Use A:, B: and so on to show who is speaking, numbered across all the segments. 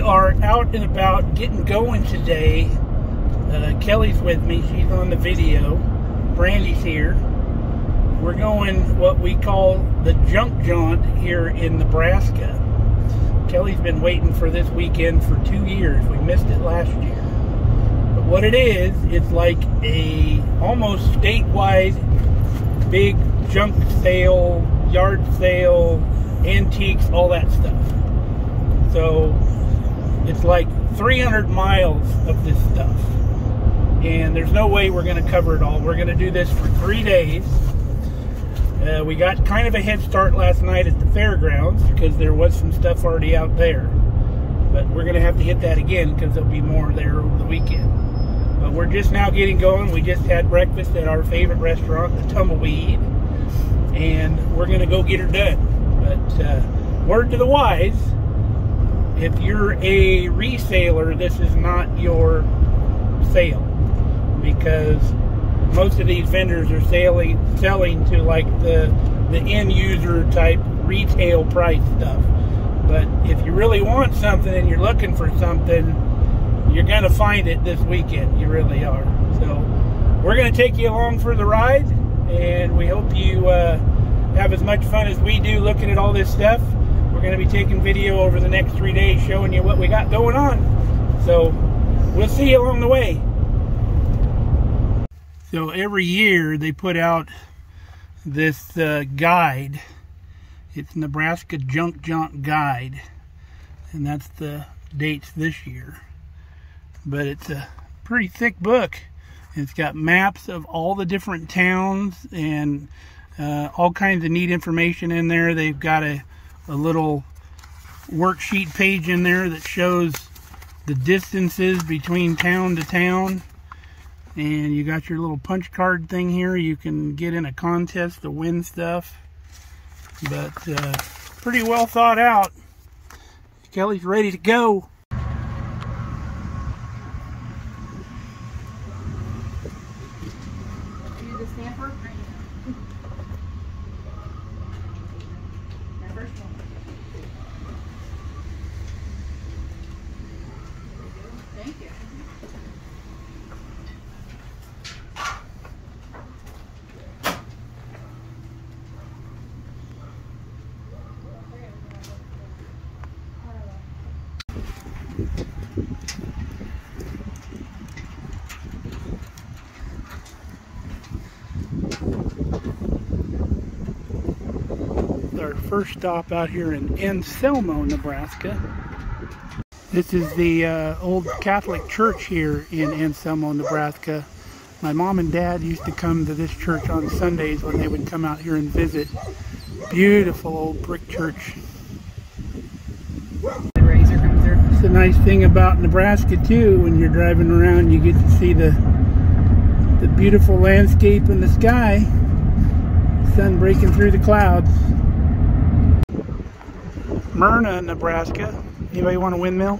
A: are out and about getting going today. Kelly's with me. She's on the video. Brandy's here. We're going what we call the Jaunt here in Nebraska. Kelly's been waiting for this weekend for 2 years. We missed it last year. But what it is, it's like a almost statewide big junk sale, yard sale, antiques, all that stuff. So it's like 300 miles of this stuff. And there's no way we're going to cover it all. We're going to do this for 3 days. We got kind of a head start last night at the Fairgrounds because there was some stuff already out there. But we're going to have to hit that again because there'll be more there over the weekend. But we're just now getting going. We just had breakfast at our favorite restaurant, the Tumbleweed. And we're going to go get her done. But word to the wise, if you're a reseller, this is not your sale. Because most of these vendors are selling to like the end user type retail price stuff. But if you really want something and you're looking for something, you're going to find it this weekend. You really are. So we're going to take you along for the ride, and we hope you have as much fun as we do looking at all this stuff. We're going to be taking video over the next 3 days showing you what we got going on. So we'll see you along the way. So every year they put out this guide. It's Nebraska Jaunt Guide, and that's the dates this year. But it's a pretty thick book. It's got maps of all the different towns and all kinds of neat information in there. They've got a little worksheet page in there that shows the distances between town to town. And you got your little punch card thing here. You can get in a contest to win stuff. But pretty well thought out. Kelly's ready to go.
B: Do the stamper? My first one. Thank you.
A: Our first stop out here in Anselmo, Nebraska. This is the old Catholic church here in Anselmo, Nebraska. My mom and dad used to come to this church on Sundays when they would come out here and visit. Beautiful old brick church.
B: The razor comes through.
A: It's a nice thing about Nebraska too. When you're driving around, you get to see the beautiful landscape in the sky. Sun breaking through the clouds. Myrna, Nebraska. Anybody want a windmill?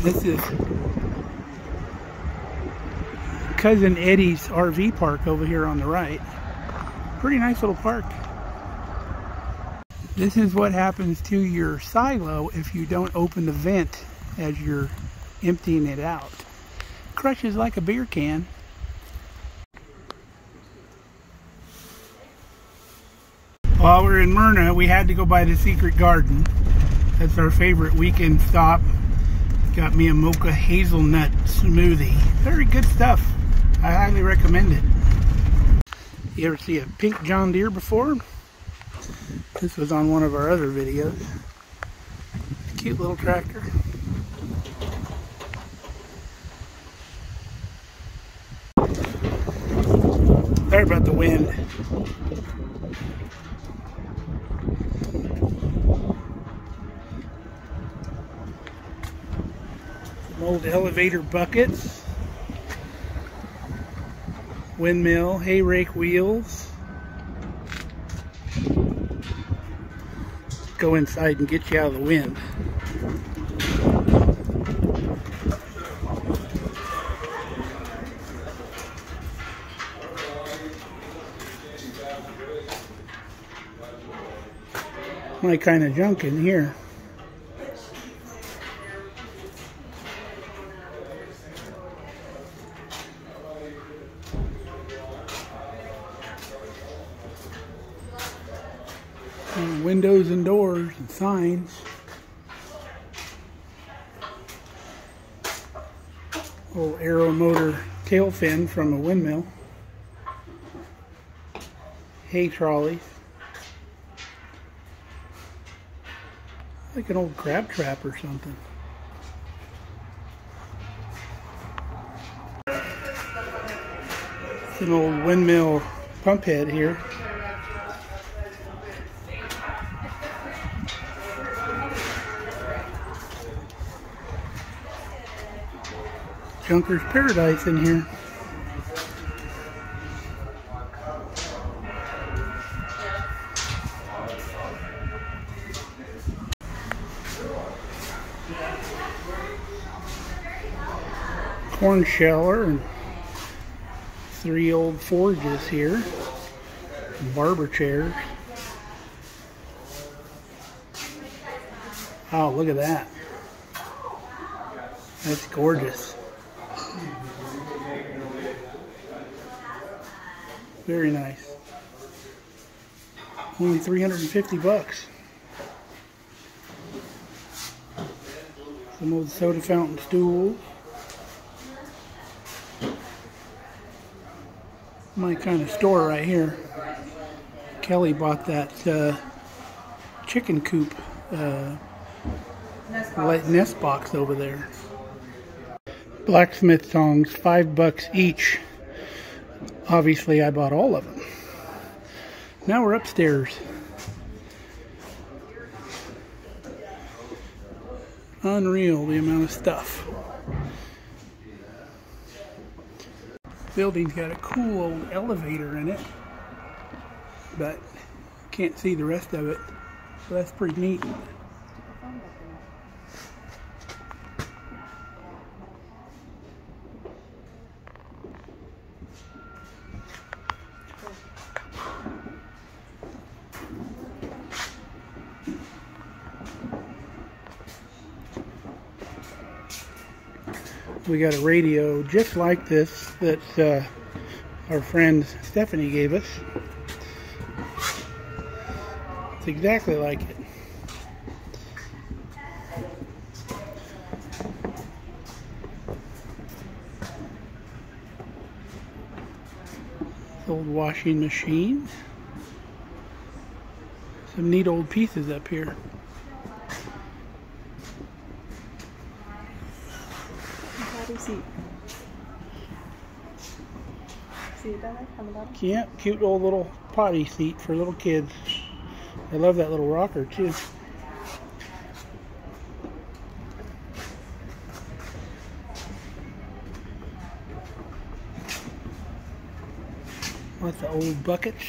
A: This is Cousin Eddie's RV park over here on the right. Pretty nice little park. This is what happens to your silo if you don't open the vent as you're emptying it out. Crushes like a beer can. While we're in Myrna, we had to go by the Secret Garden. That's our favorite weekend stop. Got me a mocha hazelnut smoothie. Very good stuff. I highly recommend it. You ever see a pink John Deere before? This was on one of our other videos. Cute little tractor. Sorry about the wind. Some old elevator buckets. Windmill, hay rake wheels. Go inside and get you out of the wind. My kind of junk in here. And windows and doors and signs. Old aero motor tail fin from a windmill. Hay trolleys. Like an old crab trap or something. It's an old windmill pump head here. Junker's Paradise in here. Corn sheller and 3 old forges here. Barber chairs. Oh, look at that. That's gorgeous. Very nice. Only 350 bucks. Some old soda fountain stools. My kind of store right here. Kelly bought that chicken coop nest box over there. Blacksmith tongs, $5 each. Obviously, I bought all of them. Now we're upstairs. Unreal, the amount of stuff. Building's got a cool old elevator in it, but can't see the rest of it, so that's pretty neat. We got a radio just like this that our friend Stephanie gave us. It's exactly like it. Old washing machine. Some neat old pieces up here. Yeah, cute old little potty seat for little kids. I love that little rocker too. Lots of old buckets.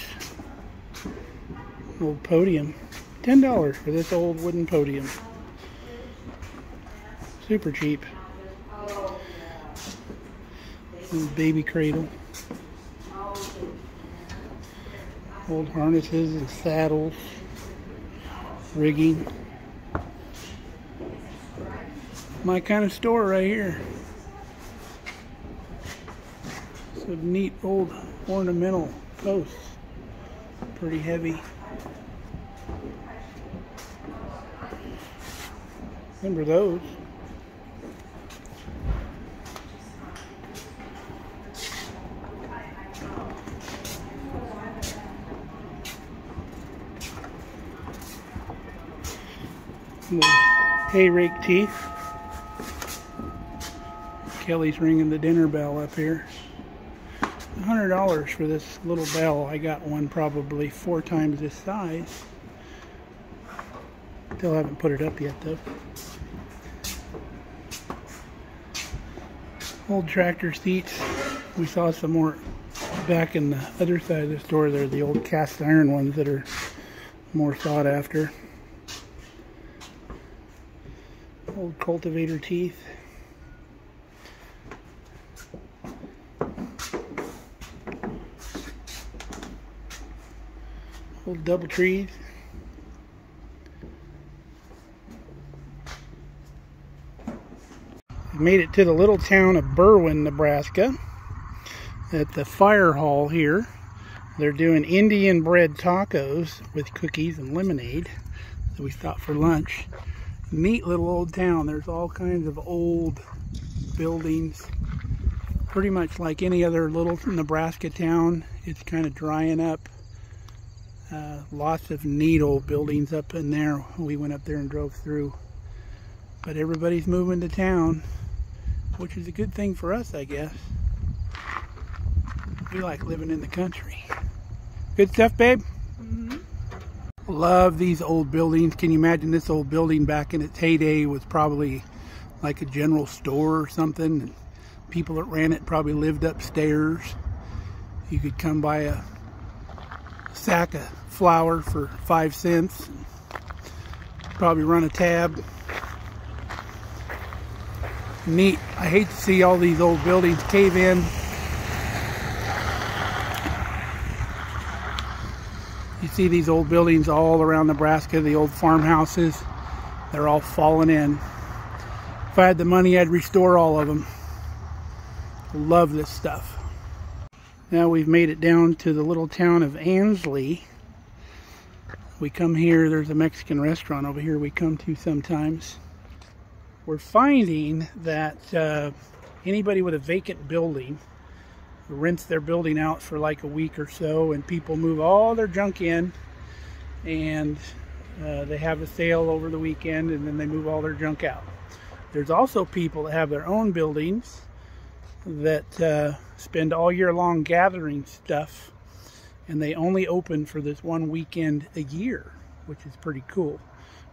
A: Old podium. $10 for this old wooden podium. Super cheap. Old baby cradle. Old harnesses and saddles. Rigging. My kind of store right here. Some neat old ornamental posts. Pretty heavy. Remember those? Hay rake teeth. Kelly's ringing the dinner bell up here. $100 for this little bell. I got one probably 4 times this size. Still haven't put it up yet though. Old tractor seats. We saw some more back in the other side of the store. They're the old cast iron ones that are more sought after. Old cultivator teeth. Old double trees. Made it to the little town of Berwyn, Nebraska, at the fire hall here. They're doing Indian bread tacos with cookies and lemonade. So we stopped for lunch. Neat little old town. There's all kinds of old buildings. Pretty much like any other little Nebraska town. It's kind of drying up. Lots of neat old buildings up in there. We went up there and drove through. But everybody's moving to town, which is a good thing for us, I guess. We like living in the country. Good stuff, babe? Mm-hmm. Love these old buildings. Can you imagine this old building back in its heyday was probably like a general store or something? And people that ran it probably lived upstairs. You could come buy a sack of flour for 5 cents. Probably run a tab. Neat. I hate to see all these old buildings cave in. You see these old buildings all around Nebraska, the old farmhouses. They're all falling in. If I had the money, I'd restore all of them. Love this stuff. Now we've made it down to the little town of Ansley. We come here, there's a Mexican restaurant over here we come to sometimes. We're finding that anybody with a vacant building rents their building out for like a week or so, and people move all their junk in, and they have a sale over the weekend, and then they move all their junk out. There's also people that have their own buildings that spend all year long gathering stuff, and they only open for this one weekend a year, which is pretty cool.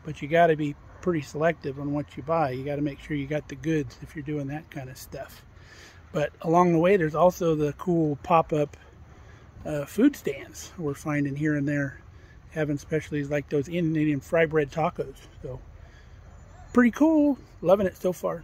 A: But you got to be pretty selective on what you buy. You got to make sure you got the goods if you're doing that kind of stuff. But along the way, there's also the cool pop-up food stands we're finding here and there, having specialties like those Indian fry bread tacos. So pretty cool. Loving it so far.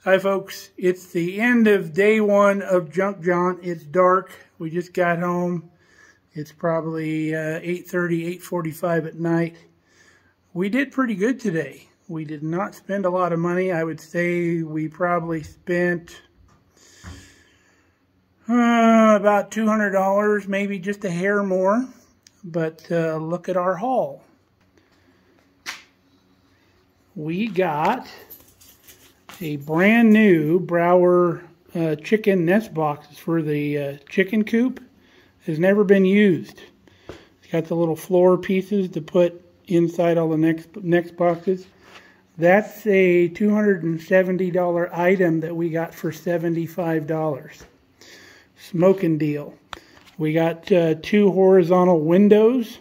A: Hi folks, it's the end of day one of Jaunt. It's dark. We just got home. It's probably 8:30, 8:45 at night. We did pretty good today. We did not spend a lot of money. I would say we probably spent about $200, maybe just a hair more. But look at our haul. We got a brand new Brower chicken nest box for the chicken coop. Has never been used. It's got the little floor pieces to put inside all the next boxes. That's a $270 item that we got for $75. Smoking deal. We got 2 horizontal windows.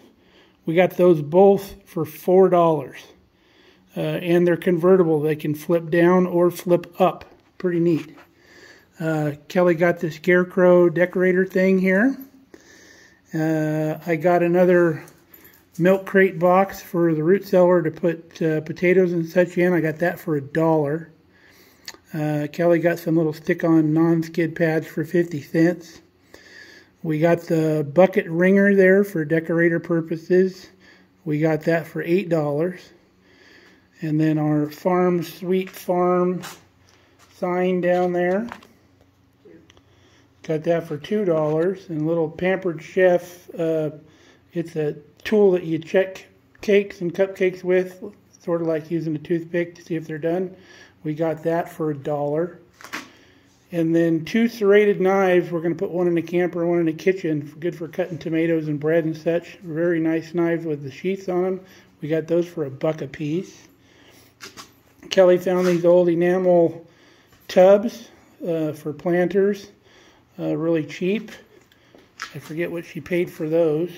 A: We got those both for $4. And they're convertible. They can flip down or flip up. Pretty neat. Kelly got the scarecrow decorator thing here. I got another milk crate box for the root cellar to put potatoes and such in. I got that for $1. Kelly got some little stick-on non-skid pads for 50 cents. We got the bucket ringer there for decorator purposes. We got that for $8. And then our Farm Sweet Farm sign down there. Got that for $2. And a little Pampered Chef, it's a tool that you check cakes and cupcakes with, sort of like using a toothpick to see if they're done. We got that for $1. And then 2 serrated knives. We're going to put one in the camper, one in the kitchen. Good for cutting tomatoes and bread and such. Very nice knives with the sheaths on them. We got those for $1 a piece. Kelly found these old enamel tubs for planters, really cheap. I forget what she paid for those.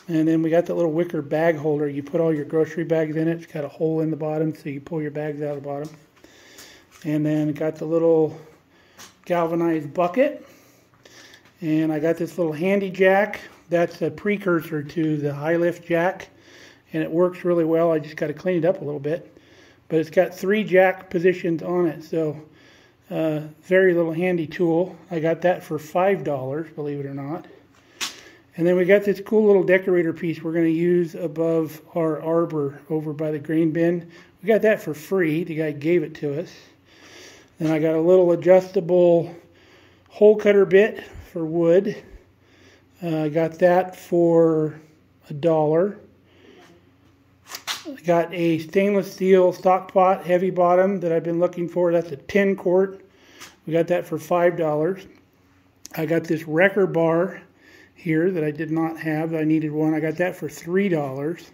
A: And then we got that little wicker bag holder. You put all your grocery bags in it. It's got a hole in the bottom so you pull your bags out of the bottom. And then got the little galvanized bucket. And I got this little handy jack. That's a precursor to the high lift jack. And it works really well. I just got to clean it up a little bit. But it's got 3 jack positions on it. So very little handy tool. I got that for $5, believe it or not. And then we got this cool little decorator piece we're going to use above our arbor over by the grain bin. We got that for free. The guy gave it to us. Then I got a little adjustable hole cutter bit for wood. I got that for $1. I got a stainless steel stock pot, heavy bottom, that I've been looking for. That's a 10 quart. We got that for $5. I got this wrecker bar here that I did not have. I needed one. I got that for $3.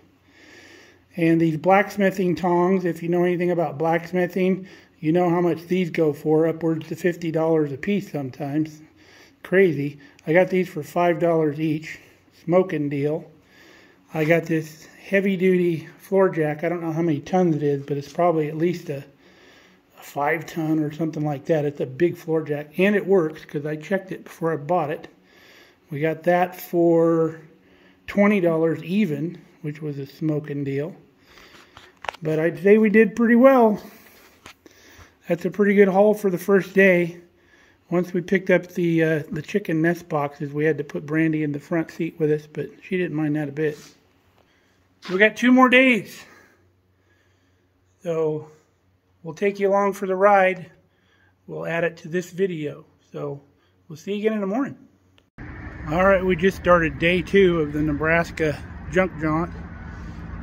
A: And these blacksmithing tongs, if you know anything about blacksmithing, you know how much these go for, upwards to $50 a piece sometimes. Crazy. I got these for $5 each. Smoking deal. I got this heavy duty floor jack. I don't know how many tons it is, but it's probably at least a 5 ton or something like that. It's a big floor jack, and it works because I checked it before I bought it. We got that for $20 even, which was a smoking deal. But I'd say we did pretty well. That's a pretty good haul for the first day. Once we picked up the chicken nest boxes, we had to put Brandy in the front seat with us, but she didn't mind that a bit. We got 2 more days. So we'll take you along for the ride. We'll add it to this video. So we'll see you again in the morning. Alright, we just started day 2 of the Nebraska junk jaunt.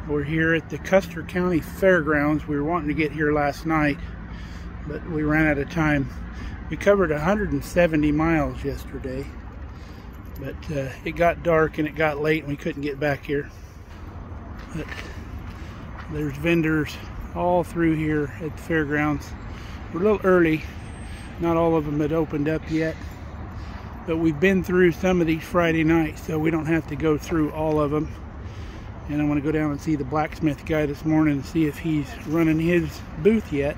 A: We're here at the Custer County Fairgrounds. We were wanting to get here last night, but we ran out of time. We covered 170 miles yesterday, but it got dark and it got late and we couldn't get back here. But there's vendors all through here at the fairgrounds. We're a little early. Not all of them had opened up yet, but we've been through some of these Friday nights, so we don't have to go through all of them. And I want to go down and see the blacksmith guy this morning and see if he's running his booth yet.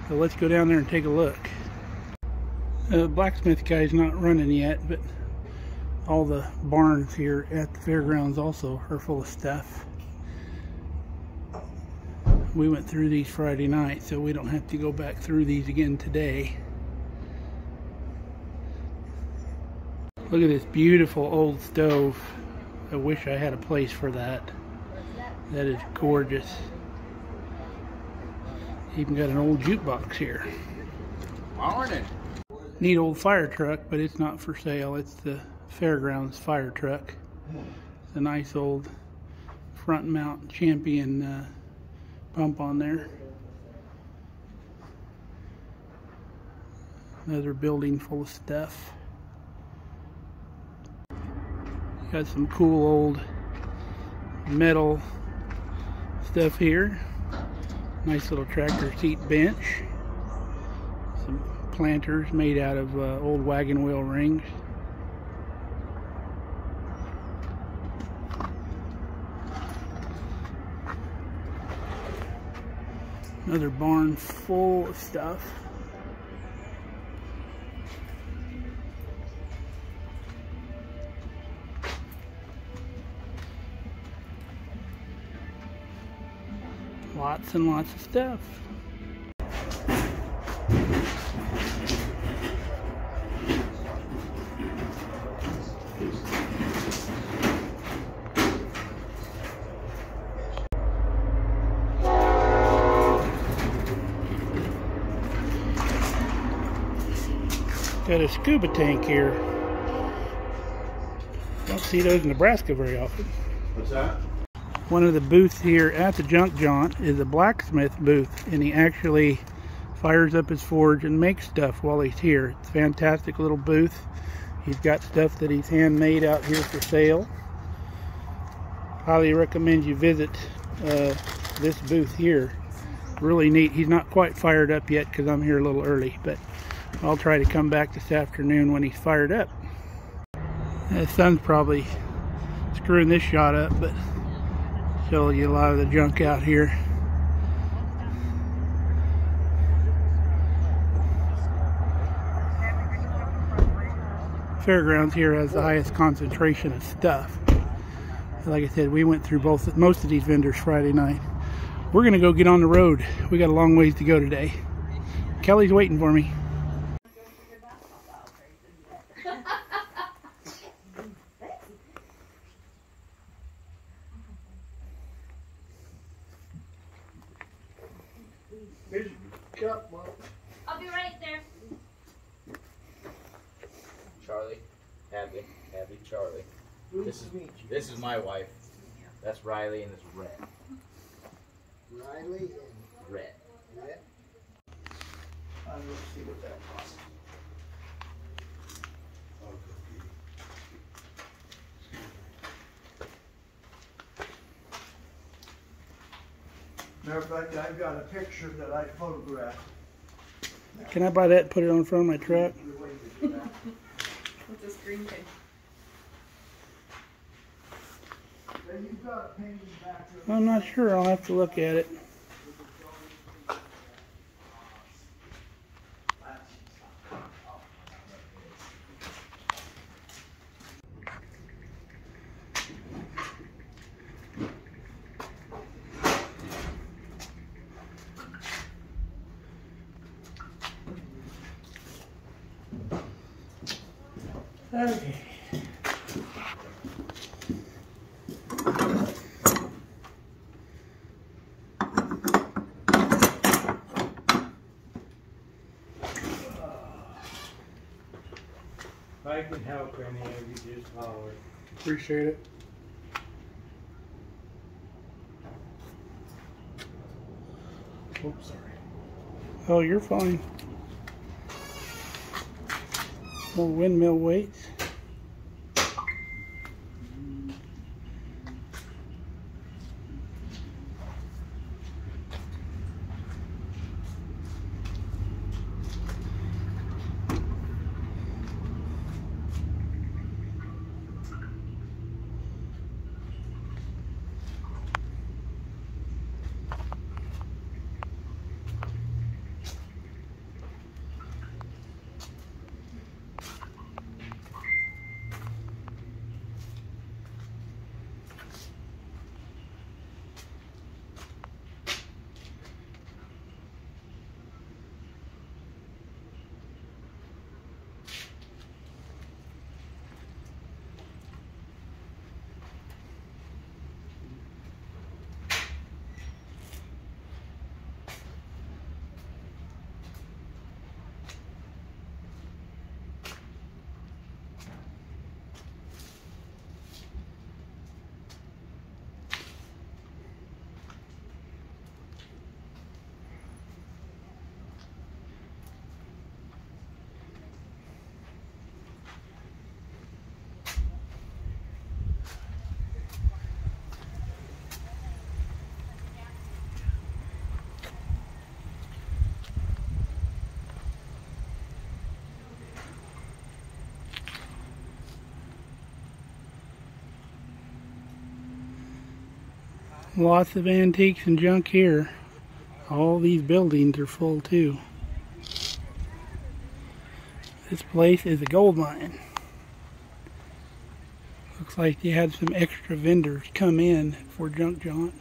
A: So let's go down there and take a look. The blacksmith guy's not running yet, but all the barns here at the fairgrounds also are full of stuff. We went through these Friday night, so we don't have to go back through these again today. Look at this beautiful old stove. I wish I had a place for that. That is gorgeous. Even got an old jukebox here.
C: Morning.
A: Neat old fire truck, but it's not for sale. It's the Fairgrounds fire truck. It's a nice old front mount Champion pump on there. Another building full of stuff. Got some cool old metal stuff here. Nice little tractor seat bench. Some planters made out of old wagon wheel rings. Another barn full of stuff. Lots and lots of stuff. Got a scuba tank here. Don't see those in Nebraska very often.
C: What's that?
A: One of the booths here at the junk jaunt is a blacksmith booth, and he actually fires up his forge and makes stuff while he's here. It's a fantastic little booth. He's got stuff that he's handmade out here for sale. Highly recommend you visit this booth here. really neat. He's not quite fired up yet because I'm here a little early, but I'll try to come back this afternoon when he's fired up. The sun's probably screwing this shot up, but show you a lot of the junk out here. Fairgrounds here has the highest concentration of stuff. Like I said, we went through most of these vendors Friday night. We're gonna go get on the road. We got a long ways to go today. Kelly's waiting for me.
D: I'll be right there.
E: Charlie, Abby, Charlie. This is my wife. That's Riley, and this is Red.
F: Riley and
E: Red.
F: Red.
A: Let's see what that costs.
F: Matter of fact, I've got a picture that I photographed.
A: Can I buy that and put it on front of my truck?
B: What's this green thing?
F: Then you've got a painting back there.
A: I'm not sure. I'll have to look at it. Okay.
G: If I can help any of you, just holler.
A: Appreciate it. Oops, sorry. Oh, you're fine. More windmill weights. Lots of antiques and junk here. All these buildings are full too. This place is a gold mine. Looks like they had some extra vendors come in for junk jaunt.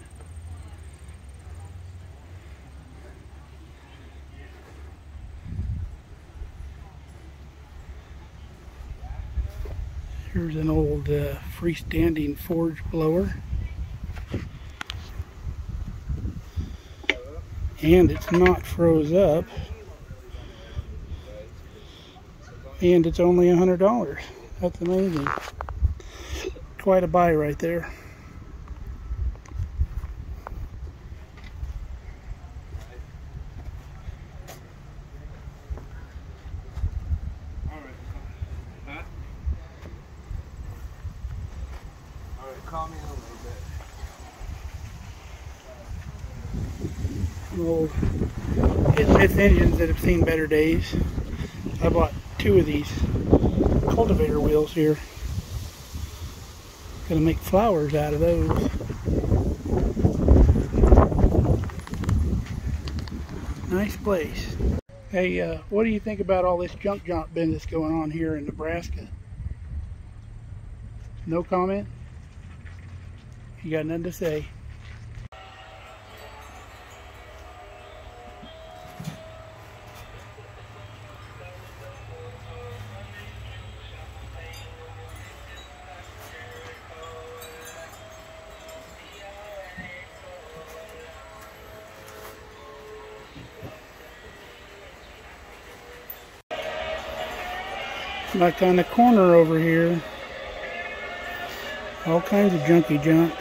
A: Here's an old freestanding forge blower. And it's not froze up. And it's only $100. That's amazing. Quite a buy right there.
F: All right, call me in a little bit.
A: little hit-and-miss engines that have seen better days. I bought 2 of these cultivator wheels here. Gonna make flowers out of those. Nice place. Hey, what do you think about all this junk jaunt business going on here in Nebraska? No comment? You got nothing to say? Like on the corner over here, all kinds of junky junk.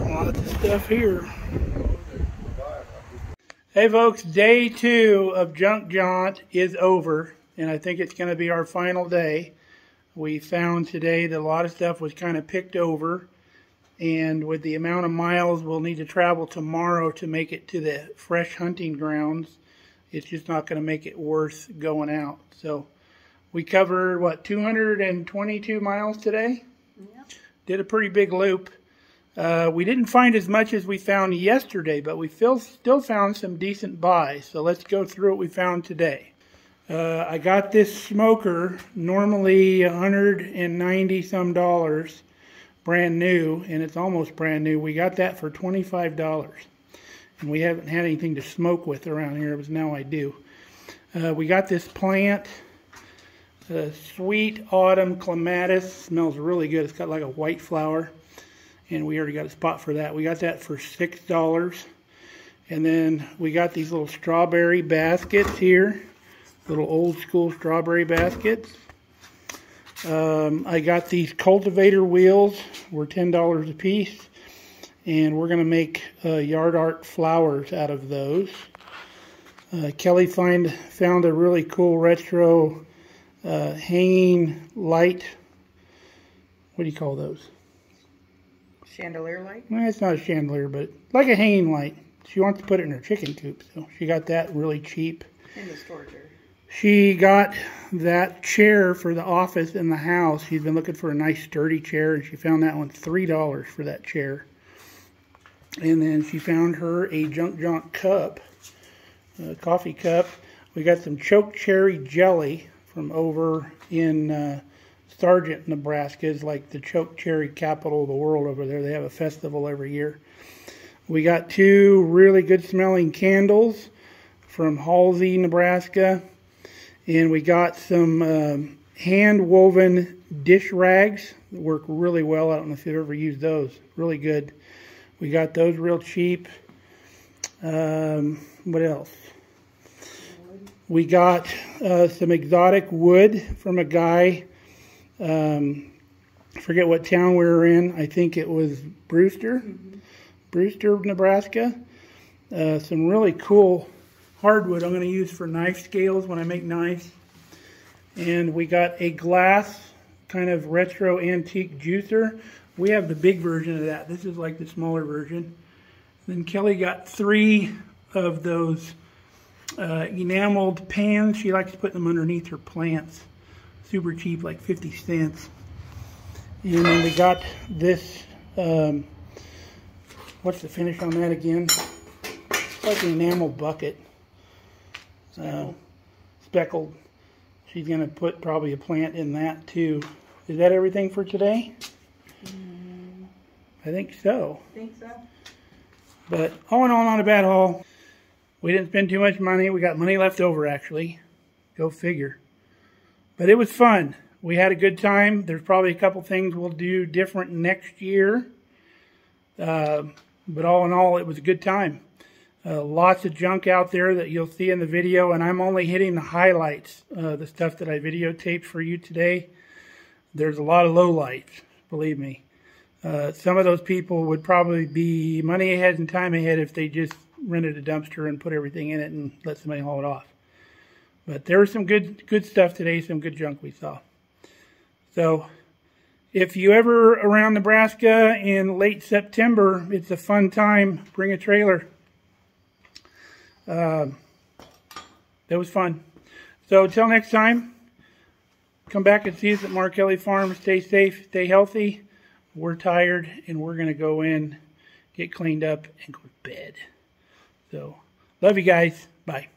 A: Lots of stuff here. Hey folks, day 2 of Junk Jaunt is over, and I think it's going to be our final day. We found today that a lot of stuff was kind of picked over, and with the amount of miles we'll need to travel tomorrow to make it to the fresh hunting grounds, it's just not going to make it worth going out. So we covered, what, 222 miles today?
B: Yep.
A: Did a pretty big loop. We didn't find as much as we found yesterday, but we still found some decent buys. So let's go through what we found today. I got this smoker, normally $190 some, brand new, and it's almost brand new. We got that for $25, and we haven't had anything to smoke with around here, but now I do. We got this plant, Sweet Autumn Clematis. Smells really good. It's got like a white flower. And we already got a spot for that. We got that for $6. And then we got these little strawberry baskets here. Little old school strawberry baskets. I got these cultivator wheels. We're $10 a piece. And we're going to make yard art flowers out of those. Kelly found a really cool retro hanging light. What do you call those?
B: Chandelier light?
A: Well, it's not a chandelier, but like a hanging light. She wants to put it in her chicken coop, so she got that really cheap.
B: In the storage area.
A: She got that chair for the office in the house. She's been looking for a nice sturdy chair, and she found that one $3 for that chair. And then she found her a Junk Jaunt cup, a coffee cup. We got some choke cherry jelly from over in Sargent, Nebraska. Is like the choke cherry capital of the world over there. They have a festival every year. We got 2 really good smelling candles from Halsey, Nebraska. And we got some hand woven dish rags that work really well. I don't know if you've ever used those. Really good. We got those real cheap. What else? We got some exotic wood from a guy. I forget what town we were in. I think it was Brewster. Brewster, Nebraska. Some really cool hardwood I'm going to use for knife scales when I make knives. And we got a glass kind of retro antique juicer. We have the big version of that. This is like the smaller version. Then Kelly got 3 of those enameled pans. She likes to put them underneath her plants. super cheap, like 50 cents. And then we got this, what's the finish on that again? It's like an enamel bucket. Speckled. She's going to put probably a plant in that too. Is that everything for today? I think so.
B: I think so.
A: But all in all, not a bad haul. We didn't spend too much money. We got money left over, actually. Go figure. But it was fun. We had a good time. There's probably a couple things we'll do different next year. But all in all, it was a good time. Lots of junk out there that you'll see in the video, and I'm only hitting the highlights, the stuff that I videotaped for you today. There's a lot of lowlights, believe me. Some of those people would probably be money ahead and time ahead if they just rented a dumpster and put everything in it and let somebody haul it off. But there was some good stuff today, some good junk we saw. So if you ever around Nebraska in late September, it's a fun time. Bring a trailer. That was fun. So until next time, come back and see us at Mark Kelly Farm. Stay safe, stay healthy. We're tired, and we're going to go in, get cleaned up, and go to bed. So, love you guys. Bye.